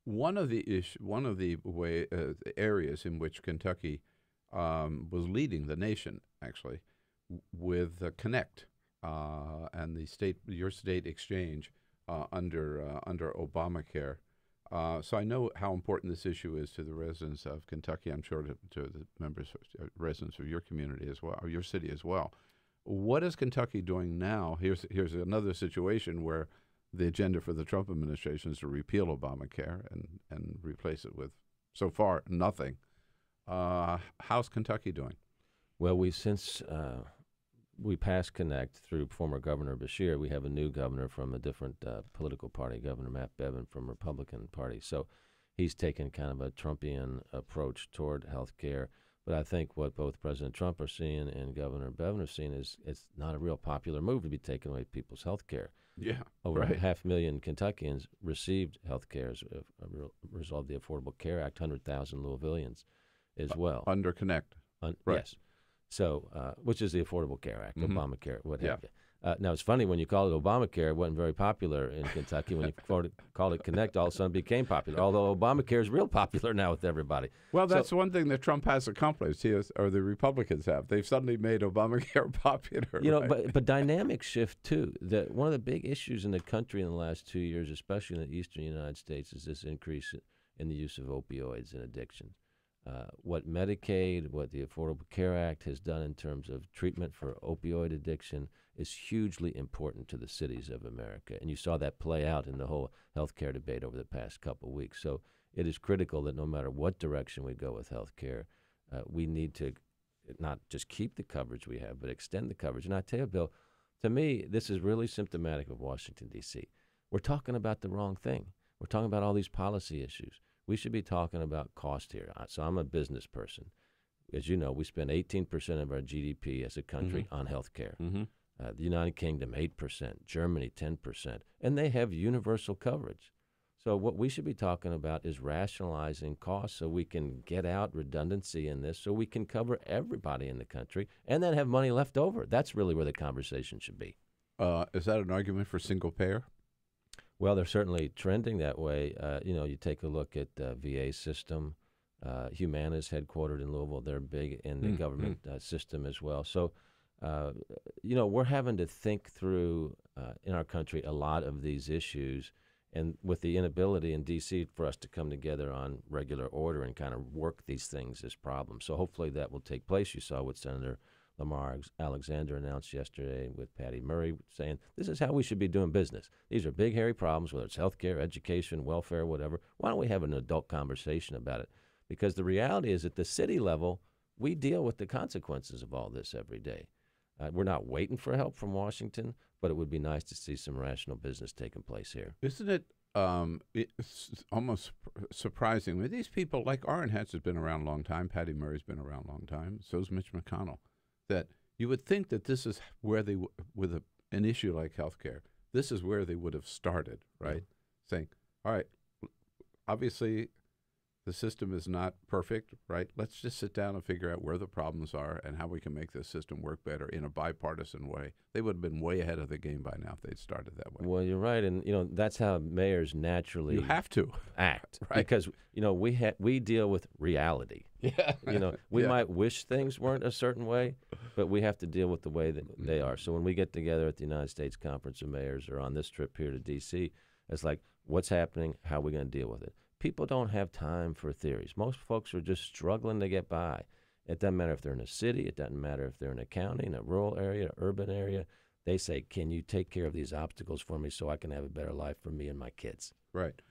one of the areas in which Kentucky was leading the nation, actually, with Connect and your state exchange under Obamacare. So I know how important this issue is to the residents of Kentucky. I'm sure to the residents of your community as well, or your city as well. What is Kentucky doing now? Here's another situation where the agenda for the Trump administration is to repeal Obamacare and replace it with, so far, nothing. How's Kentucky doing? Well, since we passed Connect through former Governor Fischer, we have a new governor from a different political party, Governor Matt Bevin from Republican Party. So he's taken kind of a Trumpian approach toward health care. But I think what both President Trump are seeing and Governor Bevin are seeing is it's not a real popular move to be taking away people's health care. Yeah, over right. 500,000 Kentuckians received health care as a result of the Affordable Care Act, 100,000 Louisvillians as well. Under Connect. Right. Yes. So, which is the Affordable Care Act, ObamaCare, what have you. Now, it's funny, when you call it Obamacare, it wasn't very popular in Kentucky. When you called it Connect, all of a sudden it became popular, although Obamacare is real popular now with everybody. Well, that's one thing that Trump has accomplished, or the Republicans have. They've suddenly made Obamacare popular. You know, right? but dynamics shift, too. One of the big issues in the country in the last 2 years, especially in the eastern United States, is this increase in the use of opioids and addiction. What Medicaid, what the Affordable Care Act has done in terms of treatment for opioid addiction is hugely important to the cities of America. And you saw that play out in the whole health care debate over the past couple of weeks. So it is critical that no matter what direction we go with health care, we need to not just keep the coverage we have, but extend the coverage. And I tell you, Bill, to me, this is really symptomatic of Washington, D.C. We're talking about the wrong thing. We're talking about all these policy issues. We should be talking about cost here. So I'm a business person. As you know, we spend 18% of our GDP as a country on health care. The United Kingdom, 8%, Germany, 10%, and they have universal coverage. So what we should be talking about is rationalizing costs so we can get out redundancy in this, so we can cover everybody in the country and then have money left over. That's really where the conversation should be. Is that an argument for single payer? Well, they're certainly trending that way. You take a look at the VA system. Humana is headquartered in Louisville. They're big in the government system as well. So, we're having to think through in our country a lot of these issues, and with the inability in D.C. for us to come together on regular order and kind of work these things as problems. So hopefully that will take place. You saw what Senator Lamar Alexander announced yesterday with Patty Murray saying this is how we should be doing business. These are big, hairy problems, whether it's healthcare, education, welfare, whatever. Why don't we have an adult conversation about it? Because the reality is at the city level, we deal with the consequences of all this every day. We're not waiting for help from Washington, but it would be nice to see some rational business taking place here. Isn't it it's almost surprising? I mean, these people, like Orrin Hatch has been around a long time, Patty Murray's been around a long time, so's Mitch McConnell, that you would think that this is where they, with an issue like healthcare, this is where they would have started, right? Saying, all right, obviously the system is not perfect, right? Let's just sit down and figure out where the problems are and how we can make this system work better in a bipartisan way. They would have been way ahead of the game by now if they'd started that way. Well, you're right, and that's how mayors naturally have to act, right? Because we deal with reality. Yeah, we might wish things weren't a certain way, but we have to deal with the way that they are. So when we get together at the United States Conference of Mayors or on this trip here to D.C., it's like, what's happening? How are we going to deal with it? People don't have time for theories. Most folks are just struggling to get by. It doesn't matter if they're in a city. It doesn't matter if they're in a county, in a rural area, urban area. They say, can you take care of these obstacles for me so I can have a better life for me and my kids? Right.